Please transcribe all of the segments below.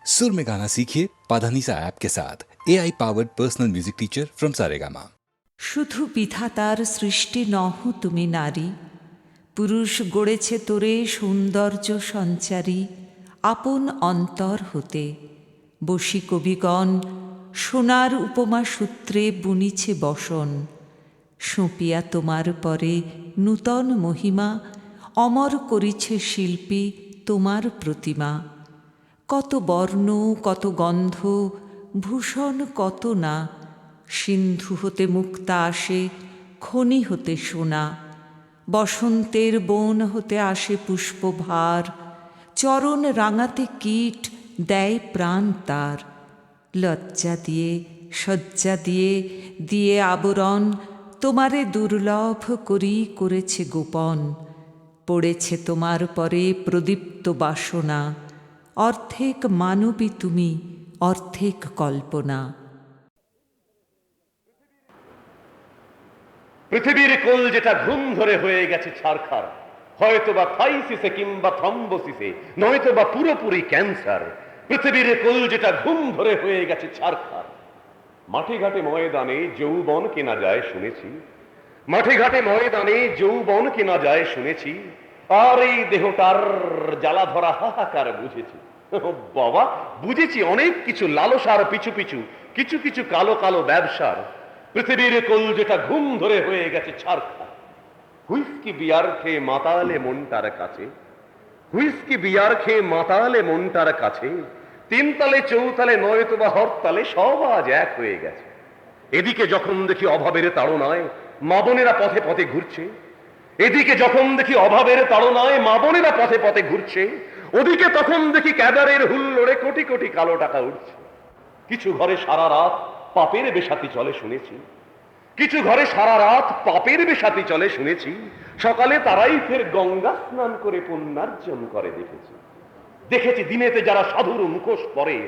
सुर में गाना सीखिए पाधानीसा ऐप के साथ AI powered personal music teacher from Saregama. শুধু বিধাতার সৃষ্টি নহ তুমি নারী, পুরুষ গড়েছে তোরে সৌন্দর্য সঞ্চারী আপন অন্তর হতে। বসি কবিগণ সোনার উপমা সূত্রে বুনিছে বসন, সঁপিয়া তোমার পরে নূতন মহিমা অমর করিছে শিল্পী তোমার প্রতিমা। কত বর্ণ কত গন্ধ ভূষণ কত না, সিন্ধু হতে মুক্তা আসে খনি হতে সোনা। বসন্তের বন হতে আসে পুষ্পভার, চরণ রাঙাতে কীট দেয় প্রাণ তার। লজ্জা দিয়ে সজ্জা দিয়ে দিয়ে আবরণ, তোমারে দুর্লভ করি করেছে গোপন। পড়েছে তোমার পরে প্রদীপ্ত বাসনা, অর্ধেক মানবী তুমি অর্ধেক কল্পনা। পৃথিবীর কোল যেটা ঘুম ধরে হয়ে গেছে ছারখার, হয়তো বা থাইসিসে কিংবা থ্রম্বোসিসে, নয়তো বা পুরোপুরি ক্যান্সার। পৃথিবীর কোল যেটা ঘুম ধরে হয়ে গেছে ছারখার। মাঠে ঘাটে ময়দানে যৌবন কেনা যায় শুনেছি, মাঠে ঘাটে ময়দানে যৌবন কেনা যায় শুনেছি। আর এই দেহটার জ্বালা ধরা হাহাকার বুঝেছি। বাবা বুঝেছি অনেক কিছু, লালসার পিছু পিছু কিছু কিছু কালো কালো ব্যবসার। পৃথিবীর কোল যেটা ঘুম ধরে হয়ে গেছে ছারখার। হুইস্কি বিয়ার খেয়ে মাতালে মনটার কাছে, হুইস্কি বিয়ার খেয়ে মাতালে মনটার কাছে। তিনতালে চৌতালে নয়তো বা হরতালে সব আজ এক হয়ে গেছে। এদিকে যখন দেখি অভাবের তাড়নায় মা বোনেরা পথে পথে ঘুরছে, এদিকে যখন দেখি অভাবের তাড়নায় মা বোনেরা পথে পথে ঘুরছে, ওদিকে তখন দেখি ক্যাডারের হুল্লোড়ে কোটি কোটি কালো টাকা উঠছে। কিছু ঘরে সারা রাত পাপের বেশাতি চলে শুনেছি, কিছু ঘরে সারা রাত পাপের বেশাতি চলে শুনেছি। সকালে তারাই ফের গঙ্গা স্নান করে পুণ্যার্জন করে দেখেছি। দেখেছি দিনেতে যারা সাধুর মুখোশ পরে,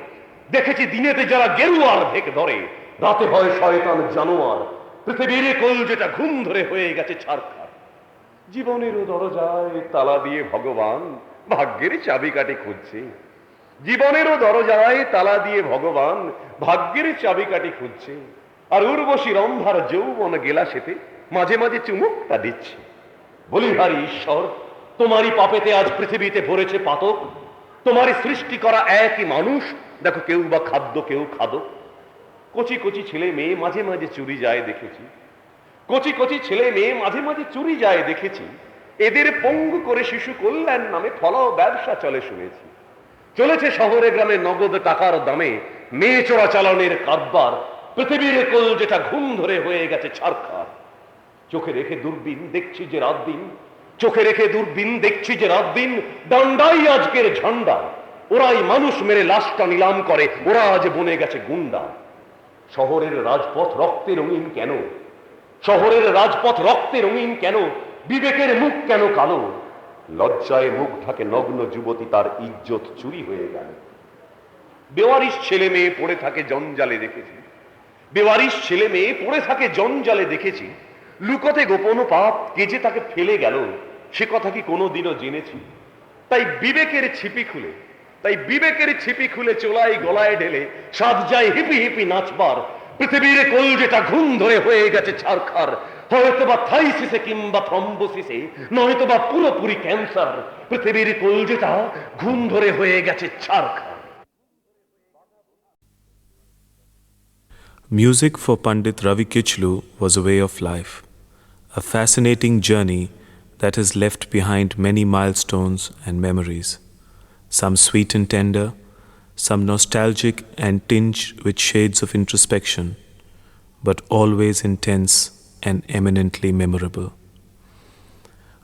দেখেছি দিনেতে যারা গেরুয়ার ভেক ধরে, রাতে হয় শয়তান জানোয়ার। পৃথিবীর কোল যেটা ঘুম ধরে হয়ে গেছে ছারখার। জীবনেরও দরজায় তালা দিয়ে ভগবান ভাগ্যের চাবিকাঠি খুঁজছে, জীবনেরও দরজায় তালা দিয়ে ভগবান ভাগ্যের চাবিকাঠি খুঁজছে। আর উর্বশী রম্ভার যৌবন গেলাসেতে মাঝে মাঝে চুমুকটা দিচ্ছে। বলি হারি ঈশ্বর, তোমারই পাপেতে আজ পৃথিবীতে ভরেছে পাতক। তোমারই সৃষ্টি করা একই মানুষ, দেখো কেউ বা খাদ্য কেউ খাদক। কচি কচি ছেলে মেয়ে মাঝে মাঝে চুরি যায় দেখেছি, কচি কচি ছেলে মেয়ে মাঝে মাঝে চুরি যায় দেখেছি। এদের পঙ্গু করে শিশু কল্যাণ নামে ফলাও ব্যবসা চলে শুনেছি। চলেছে শহরে গ্রামে নগদ টাকার দামে মেয়ে চোরাচালানের কারবার। পৃথিবীর কোল যেটা ঘুম ধরে হয়ে গেছে ছারখার। চোখে রেখে দূরবীন দেখছি যে রাত দিন, চোখে রেখে দূরবীন দেখছি যে রাত দিন। ডান্ডাই আজকের ঝান্ডা, ওরাই মানুষ মেরে লাশটা নিলাম করে, ওরা আজ বনে গেছে গুন্ডা। শহরের রাজপথ রক্তে রঙিন কেন, শহরের রাজপথ রক্তে রঙিন কেন? বিবেকের মুখ কেন কালো? লজ্জায় মুখ ঢাকে নগ্ন যুবতী, তার ইজ্জত চুরি হয়ে গেল। বেওয়ারিশ ছেলে মেয়ে পড়ে থাকে জঞ্জালে দেখেছি, বেওয়ারিশ ছেলে মেয়ে পড়ে থাকে জঞ্জালে দেখেছি। লুকোতে গোপন পাপ কে যে তাকে ফেলে গেল, সে কথা কি কোনোদিনও জেনেছি? তাই বিবেকের ছিপি খুলে, তাই বিবেকের ছিপি খুলে চোলাই গলায় ঢেলে সাজ যায় হিপি হিপি নাচবার। পৃথিবীর কোল যেটা ঘুম ধরে হয়ে গেছে ছারখার, হয়তো বা থাইসিসে কিংবা থ্রম্বোসিসে, নয়তো বা পুরোপুরি ক্যান্সার। পৃথিবীর কোল যেটা ঘুম ধরে হয়ে গেছে ছারখার। Music for Pandit Ravi Kichlu was a way of life, a fascinating journey that has left behind many milestones and memories, some sweet and tender, some nostalgic and tinged with shades of introspection, but always intense and eminently memorable.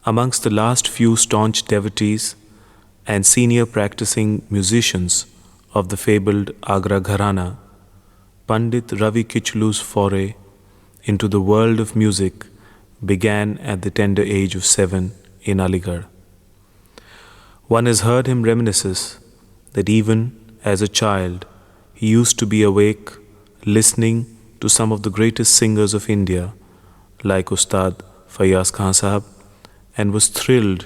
Amongst the last few staunch devotees and senior practicing musicians of the fabled Agra Gharana, Pandit Ravi Kichlu's foray into the world of music began at the tender age of 7 in Aligarh. One has heard him reminisce that even as a child, he used to be awake listening to some of the greatest singers of India, like Ustad Fayaz Khan Sahab, and was thrilled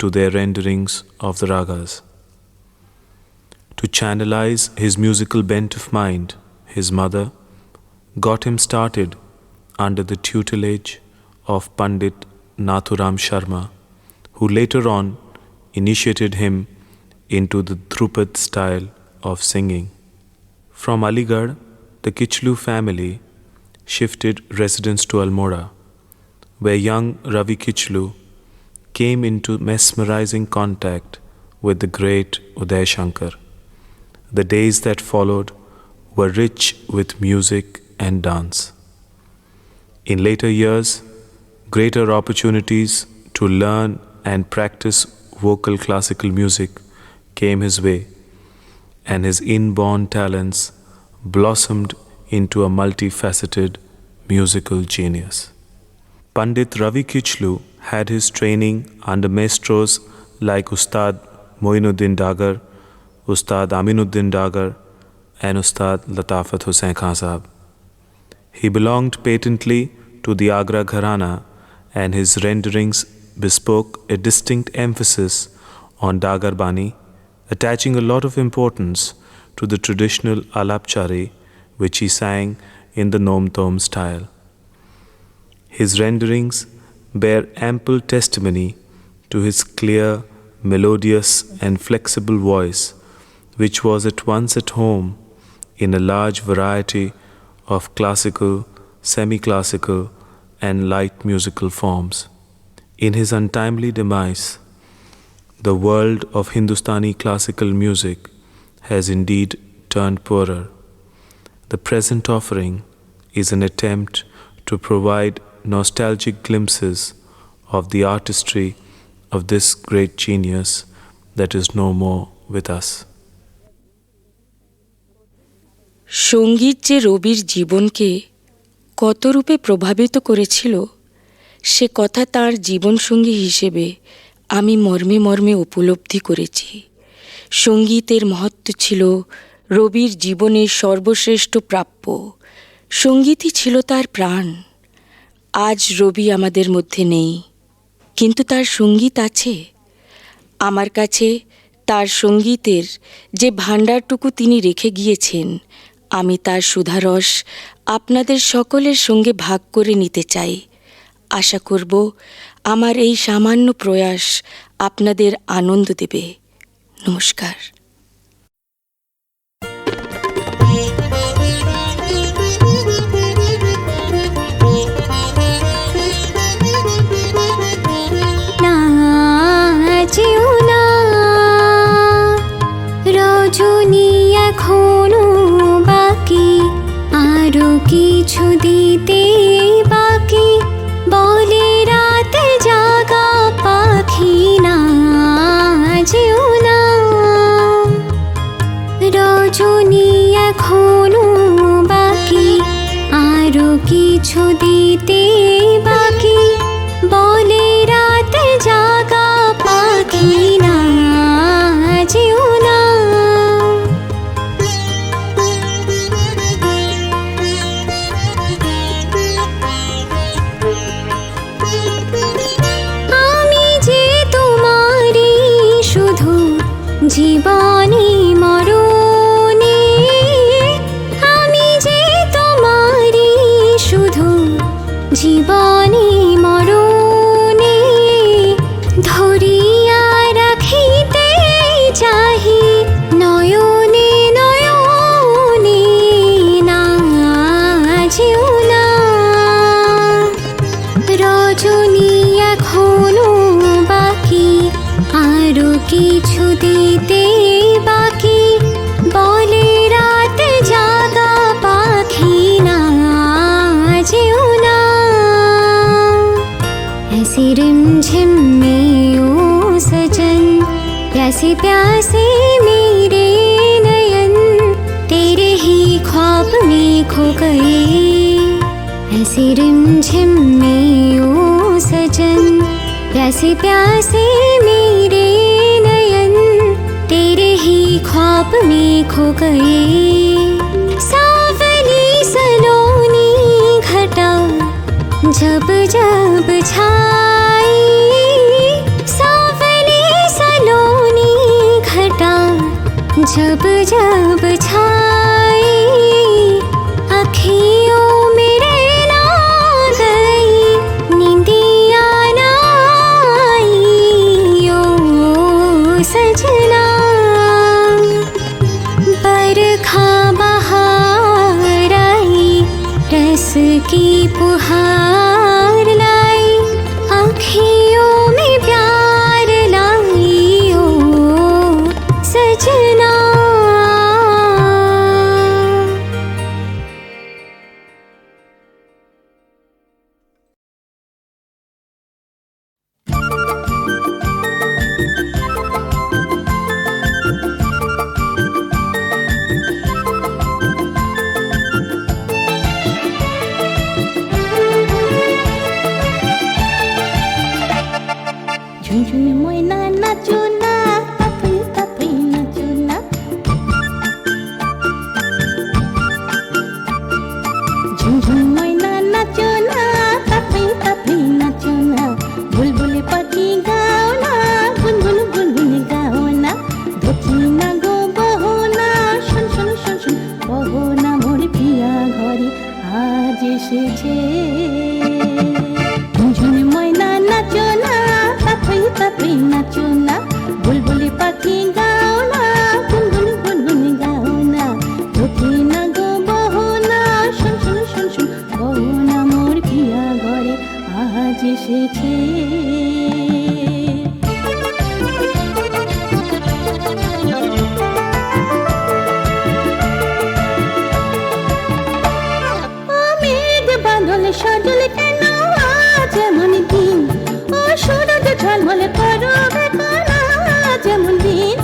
to their renderings of the ragas. To channelize his musical bent of mind, his mother got him started under the tutelage of Pandit Nathuram Sharma, who later on initiated him into the Dhrupad style of singing. From Aligarh, the Kichlu family shifted residence to Almora, where young Ravi Kichlu came into mesmerizing contact with the great Uday Shankar. The days that followed were rich with music and dance. In later years, greater opportunities to learn and practice vocal classical music came his way, and his inborn talents blossomed into a multifaceted musical genius. Pandit Ravi Kichlu had his training under maestros like Ustad Moinuddin Dagar, Ustad Aminuddin Dagar, and Ustad Latafat Hussain Khan Sahab. He belonged patently to the Agra Gharana, and his renderings bespoke a distinct emphasis on Dagar Bani, attaching a lot of importance to the traditional Alapchari which he sang in the Nom Tom style. His renderings bear ample testimony to his clear, melodious and flexible voice, which was at once at home in a large variety of classical, semi-classical and light musical forms. In his untimely demise, the world of Hindustani classical music has indeed turned poorer. The present offering is an attempt to provide nostalgic glimpses of the artistry of this great genius that is no more with us. সঙ্গীত যে রবির জীবনকে কত রূপে প্রভাবিত করেছিল সে কথা তাঁর জীবনসঙ্গী হিসেবে আমি মর্মে মর্মে উপলব্ধি করেছি। সঙ্গীতের মহত্ব ছিল রবির জীবনের সর্বশ্রেষ্ঠ প্রাপ্য। সঙ্গীতই ছিল তার প্রাণ। আজ রবি আমাদের মধ্যে নেই, কিন্তু তার সঙ্গীত আছে। আমার কাছে তার সঙ্গীতের যে ভাণ্ডারটুকু তিনি রেখে গিয়েছেন, আমি তার সুধারস আপনাদের সকলের সঙ্গে ভাগ করে নিতে চাই। আশা করব আমার এই সামান্য প্রয়াস আপনাদের আনন্দ দেবে। নমস্কার। রজনী এখনো বাকি, আরো কিছু দিতে বাকি, বলে রাতে জাগা পাখি না যেও না। রজনী এখনো বাকি, আরো কিছু দিতে বাকি, বলে রাতে জাগা পাখি না যেও না। আমি যে তোমারই শুধু জীবনে মরণে, আমি যে তোমারই শুধু জীবনে মরণে, ধরিয়া রাখিতে চাহি নয়নে নয়নে না যেও না। রজনী এখনো বাকি, আরো কিছু দিতে বাকি, বলে রাতে জাগা পাখি না যেও না। ऐसी रिमझिम में ओ सजन, प्यासे प्यासे मेरे नयन, तेरे ही ख्वाब में खो गए। ऐसी रिमझिम में ओ सजन, प्यासे प्यासे मेरे नयन, तेरे ही ख्वाब में खो गए। सावली सलोनी घटा जब जब छाई, सावली सलोनी घटा जब जब छाई अखियों मेरे ना गई नींदिया ना आई ओ सजना बरखा बहार आई रस की पुहार लाई आँखियों में प्यार लाई ओ सजना झुनझुन मोयना नाचो ना तापी तापी नाचो ना झुनझुन मोयना नाचो ना तापी तापी नाचो ना बुलबुल पाखी गाओ ना गुनगुन गुनगुन गाओ ना देखी ना गो बहो ना শুন শুন শুন শুন বহো না মোর পিয়া ঘরে আজ এসেছে झुनझुन मोयना नाचो ना तापी तापी नाचो ना बुलबुली पाखी गाओ ना गुनगुन गुनगुन गाओ ना देखी ना गो बहो ना শুন শুন শুন শুন বহো না মোর পিয়া ঘরে আজ এসেছে মেঘ বাদল সজল কেন আজ এমন দিন ও সূরজ ঝলমলে করবে কোন আজ এমন দিন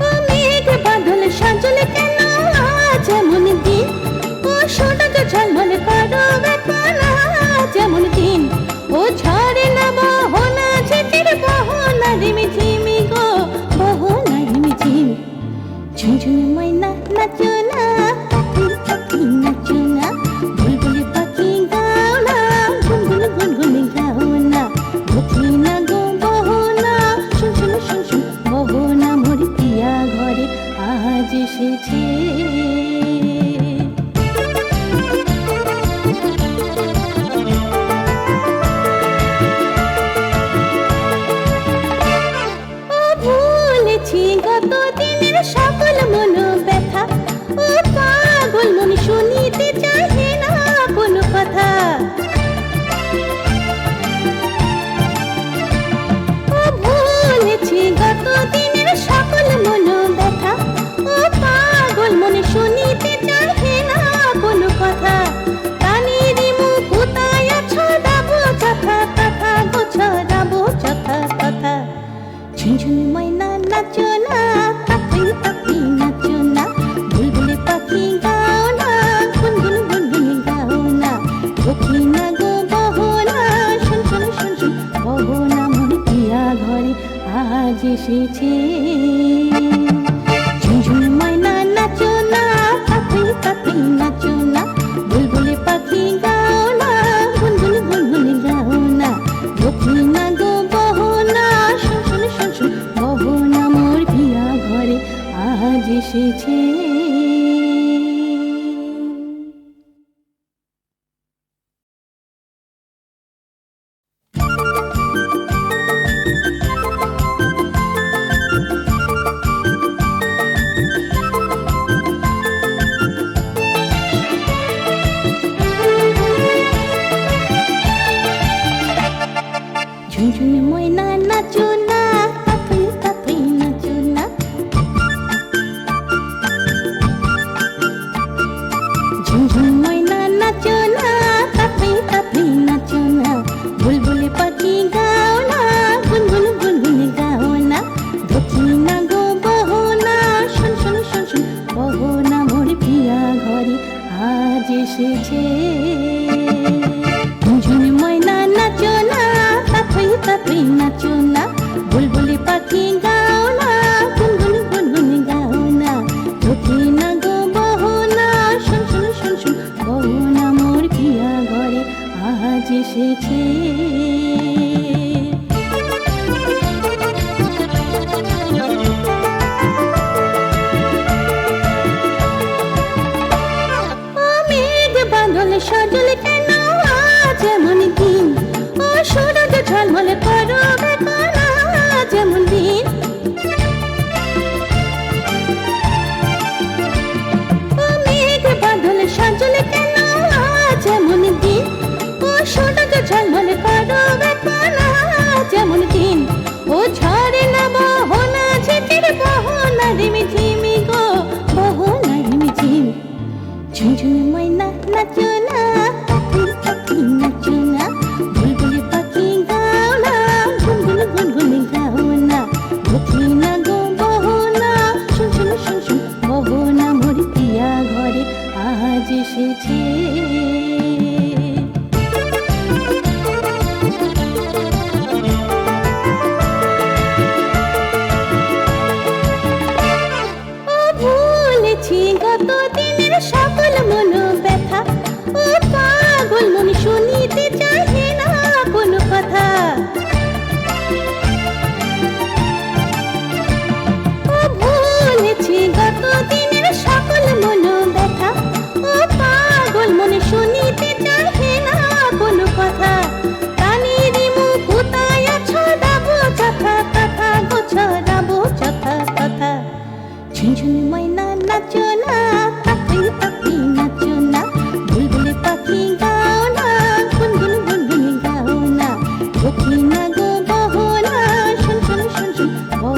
ও মেঘ বাদল সজল কেন আজ এমন দিন ও সূরজ ঝলমলে করবে কোন আজ এমন দিন ও ঝড়ে না বহো না ঝিটির বহো না রিমি ঝিমি গো বহো না রিমি ঝিম झुनझुन मोयना नाचो ना तापी तापी नाचो ना बुलबुली पाखी गाओ ना गुनगुन गुनगुन गाओ ना देखी ना गो बहो ना শুন শুন শুন শুন বহো না মোর পিয়া ঘরে আজ এসেছে ও ভুলেছি গত দিনের সকল মন ব্যথা ও পাগল মন শুনিতে চাহে না কোনো কথা ও ভুলেছি গত দিনের সকল মন ব্যথা ও পাগল মন শুনিতে চাহে না কোনো কথা কানেরই মুখ কোথায় আছো দাবো যথা কথা গো ছড়াবো যথা কথা झुनझुन मोयना नाचो ना तापी तापी नाचो ना बुलबुल पाखी गाओ ना गुनगुन गुनगुन गाओ ना देखी ना गो बहो ना শুন শুন শুন শুন বহো না মোর পিয়া ঘরে আজ এসেছে ঝুনঝুন ময়না নাচো না তাপি তাপি নাচো না বুলবুল পাখি গাও না গুনগুন গুনগুন গাও না দেখি না গো বহো না শুন শুন শুন শুন বহো না মোর পিয়া ঘরে আজ এসেছে। ঝুনঝুন ময়না নাচো না তাপি তাপি নাচো না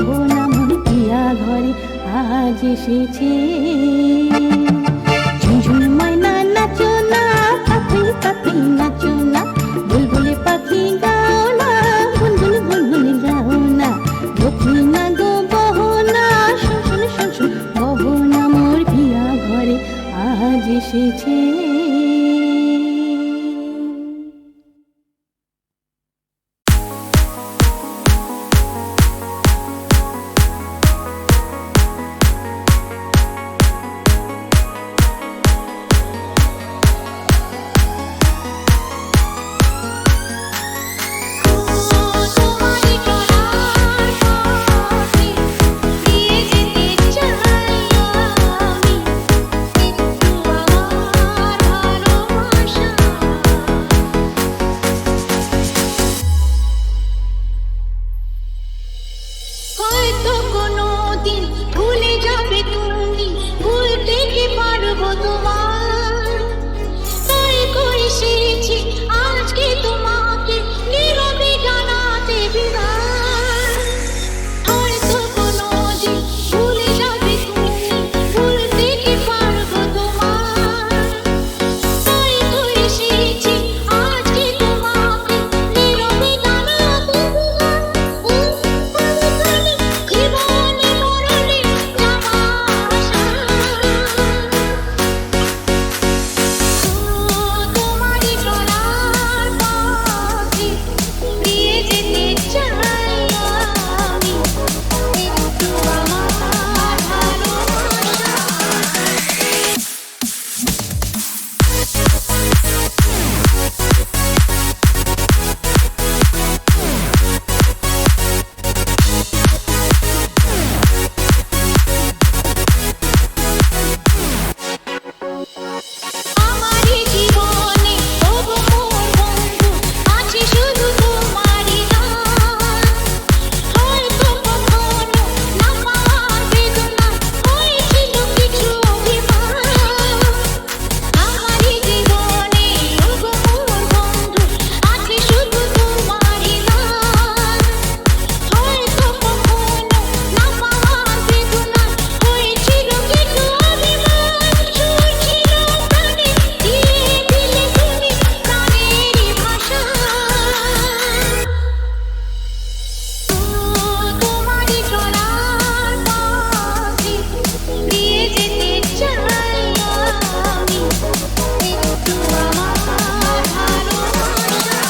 মোহনা মোর পিয়া ঘরে আজ এসেছে। ঝুনঝুন ময়না নাচো না, পাখি পাখি নাচো না, বুলবুলি পাখি গাও না, বুলবুল বুলবুল গাও না, লক্ষ্মী না গো বহনা, শুন শুন শুন শুন বহনা মোর পিয়া ঘরে আজ এসেছে। হয়তো কোনোদিন ভুলে যাবে তুমি, ভুলতে কি পারবো তোমার? তাই করে এসেছি আজকে তোমাকে নীরবে জানাতে বিদায়। হয়তো কোনোদিন ভুলে যাবে তুমি, ভুলতে কি পারবো তোমার? তাই করে এসেছি আজকে তোমাকে নীরবে জানাতে বিদায়। জীবনে মরণে যাওয়া আসা, তোমারই চলার পথে দিয়ে যেতে চাই আমি, একটু আমার ভালোবাসা। আমারই জীবনে তবু মোর বন্ধু আছে শুধু তোমারই নাম। হয়তো কখনো না পাওয়ার বেদনা হয়েছিল কিছু অভিমান। আমারই জীবনে তবু মোর বন্ধু আছে শুধু তোমারই নাম। হয়তো কখনো না পাওয়ার বেদনা হয়েছিল কিছু অভিমান। সুর ছিল প্রাণে, দিয়ে দিলে তুমি প্রাণেরই ভাষা। তোমারই চলার পথে দিয়ে যেতে চাই আমি, একটু আমার ভালোবাসা।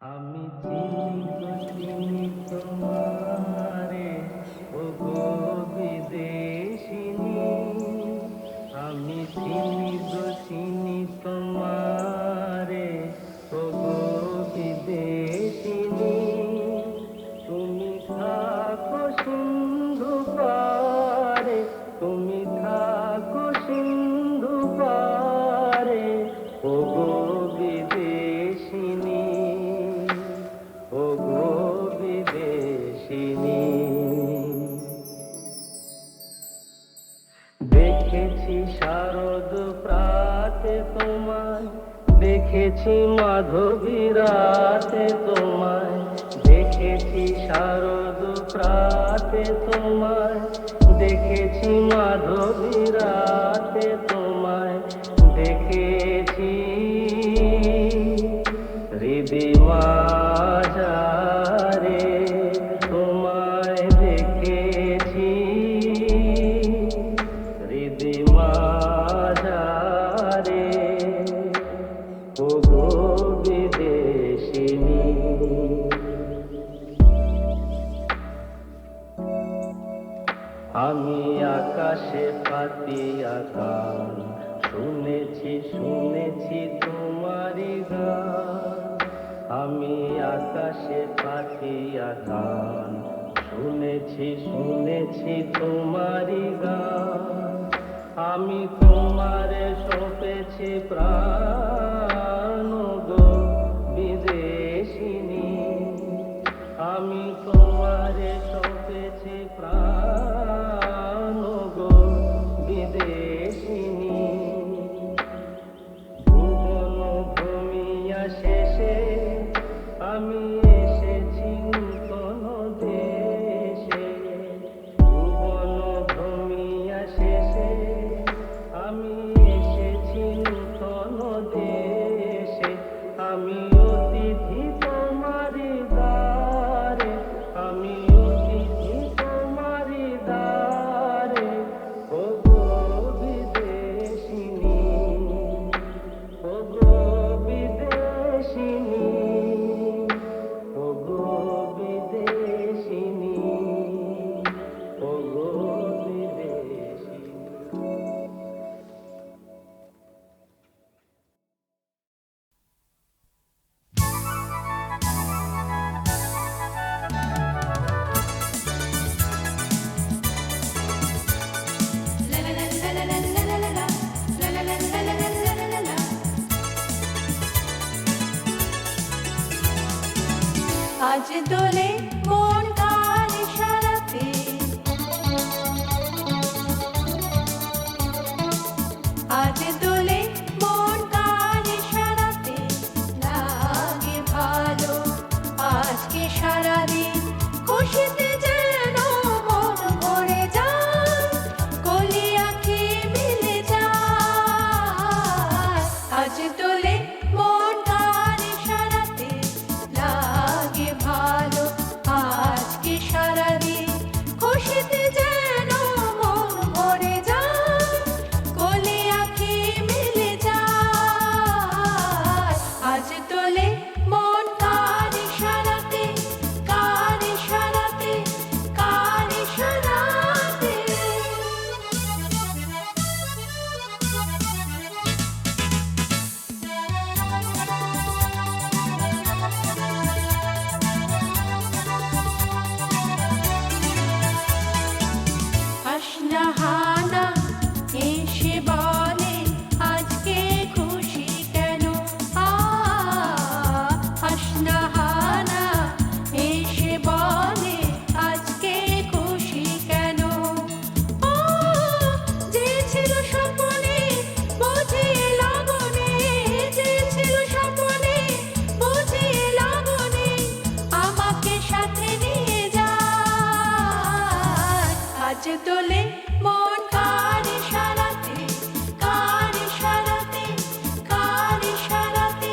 আমি চিনি গো চিনি তোমারে, ও গো বিদেশিনী। আমি চিনি গো চিনি তোমারে, ও গো বিদেশিনী। তুমি থাকো সিন্ধু পারে, তুমি থাকো সিন্ধু পারে, ও গো বিদেশিনী, ও গো বিদেশিনী। দেখেছি শারদ প্রাতে তোমায়, দেখেছি মাধবী রাতে তোমায়, দেখেছি শারদ প্রাতে তোমায়, দেখেছি মাধবী রাতে তোমায়, দেখেছি হৃদি মাঝারে তোমায়, দেখেছি হৃদি মাঝারে, ও গো বিদেশিনী। আমি আকাশে পাতিয়া গান শুনেছি শুনেছি তোমারি আকাশে পাখিয়া গান শুনেছি শুনেছি তোমারই গান আমি তোমারে সঁপেছি প্রাণ গো বিদেশিনী আমি তোমারে সঁপেছি প্রাণ গো বিদেশিনী ভুবন ভূমিয়া শেষে আমি এসেছি নূতন দেশে ভুবন ভূমিয়া শেষে আমি এসেছি নূতন দেশে আমি অতিথি তোমারি দ্বারে আমি অতিথি তোমারি দ্বারে ও গো বিদেশিনী ও গো বিদেশিনী ও গো বিদেশিনী ও গো বিদেশিনী আজ দোলে মন কার ইশারাতে আজ দোলে মন কার ইশারাতে লাগে ভালো আজকে সারাদিন খুশিতে যেন মন ভরে যায় কলি আঁখি মিলে যায় আজ দোলে মন কার ইশারাতে লাগে ভালো আজকে সারাদিন খুশিতে যেন মন ভরে যায় কলি আঁখি মিলে যায় আজ তোলে মন কার ইশারাতে কার ইশারাতে কার ইশারাতে হাসনাহানা এসে বলে আজকে খুশি কেন হাসনাহানা এসে বলে আজকে খুশি কেন যে ছিল স্বপ্নে বুঝি লগনে যে ছিল স্বপ্নে বুঝি লগনে আমাকে সাথে নিয়ে যায় আজ তোলে মন কার ইশারাতে কার ইশারাতে কার ইশারাতে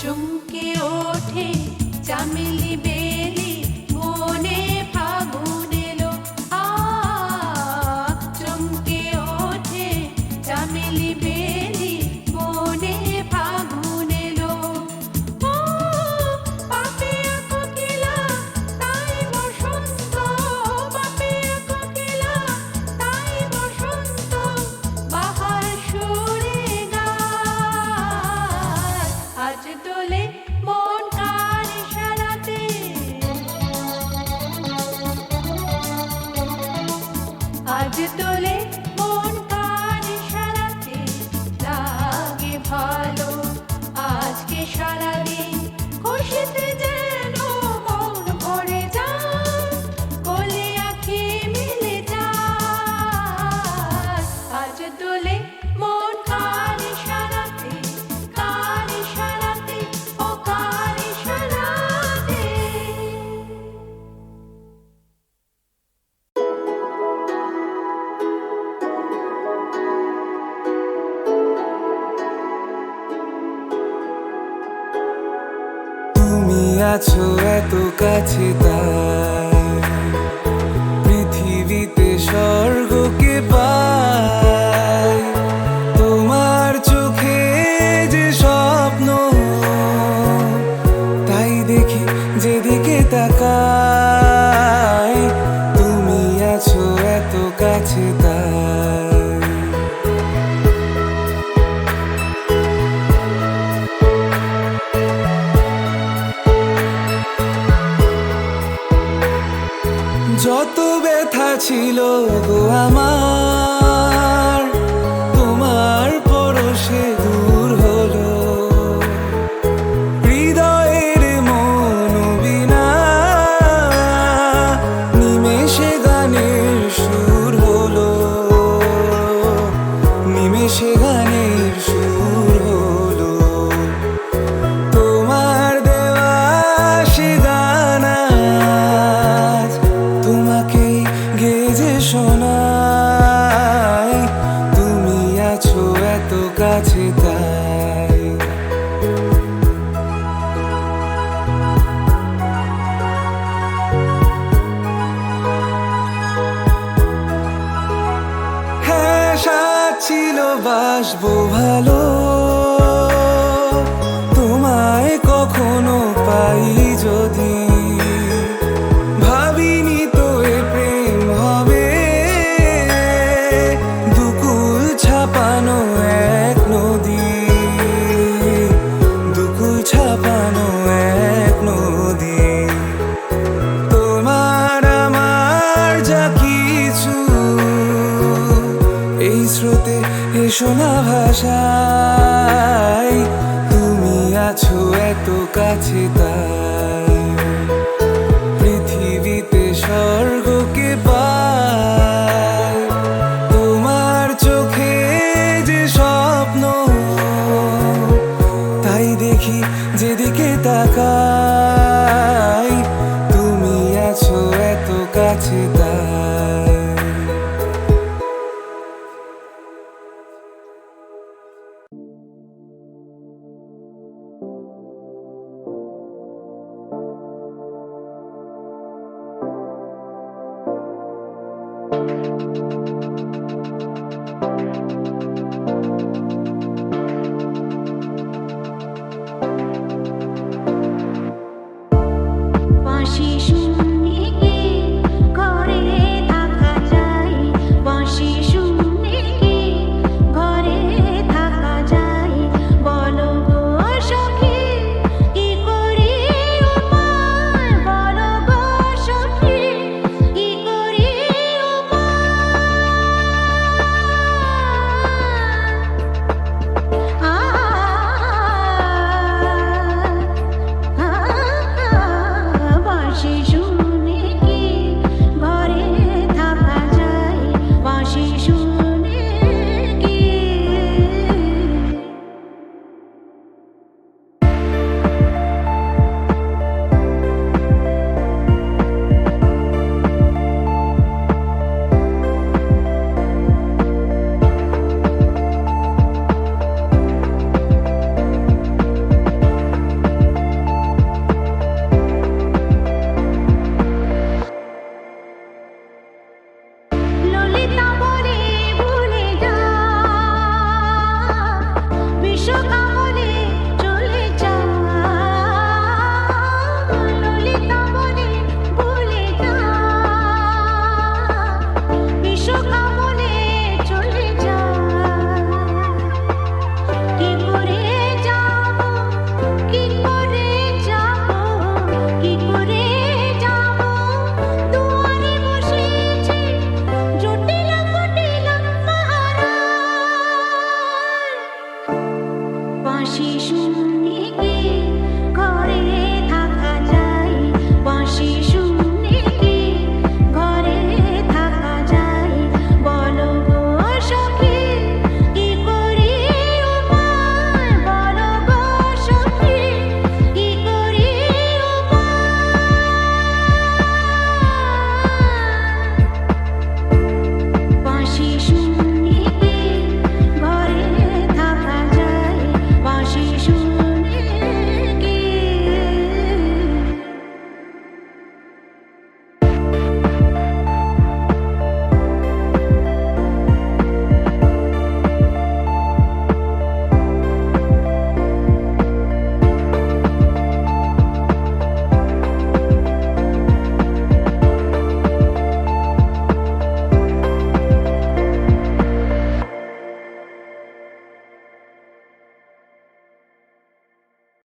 চমকে ওঠে চামেলি বেলি মনে ফাগুন এলো চমকে ওঠে চামেলি বেলি মনে ফাগুন এলো পাপিয়া কোকিলা তাই বসন্ত পাপিয়া কোকিলা তাই বসন্ত বাহার সুরে গায় আজ তোলে মন কার ইশারাতে আজ তোলে মন কার ইশারাতে লাগে ভালো আজকে সারাদিন খুশিতে যেন মন ভরে যায় কলি আঁখি মিলে যায় আজ তোলে মন কার ইশারাতে কার ইশারাতে ও কার ইশারাতে তুমি আছো এত কাছে তাই পৃথিবীতে যত ব্যথা ছিল গো আমার, তোমার পরশে দূর হলো। হৃদয়ের মন বিনা নিমেষে গানের সুর হলো, নিমেষে গানের সুর হলো। তোমার দেওয়া সে গান আজ তোমাকে গেজে শোনাই, তুমি আছো এত কাছে তাই। হ্যাঁ সাথ ছিল বাসবো ভালো, তোমায় কখনো পাই যদি। ভাবিনি তো এ প্রেম হবে, দুকুল ছাপানো এক নদী, দুকুল ছাপানো এক নদী। তোমার আমার যা কিছু এই স্রোতে এসো না ভাষায়, তুমি আছো এত কাছে তাই। পৃথিবীতে স্বর্গকে পাই, তোমার চোখে যে স্বপ্ন, তাই দেখি যেদিকে তাকাই, তুমি আছো এত কাছে তাই।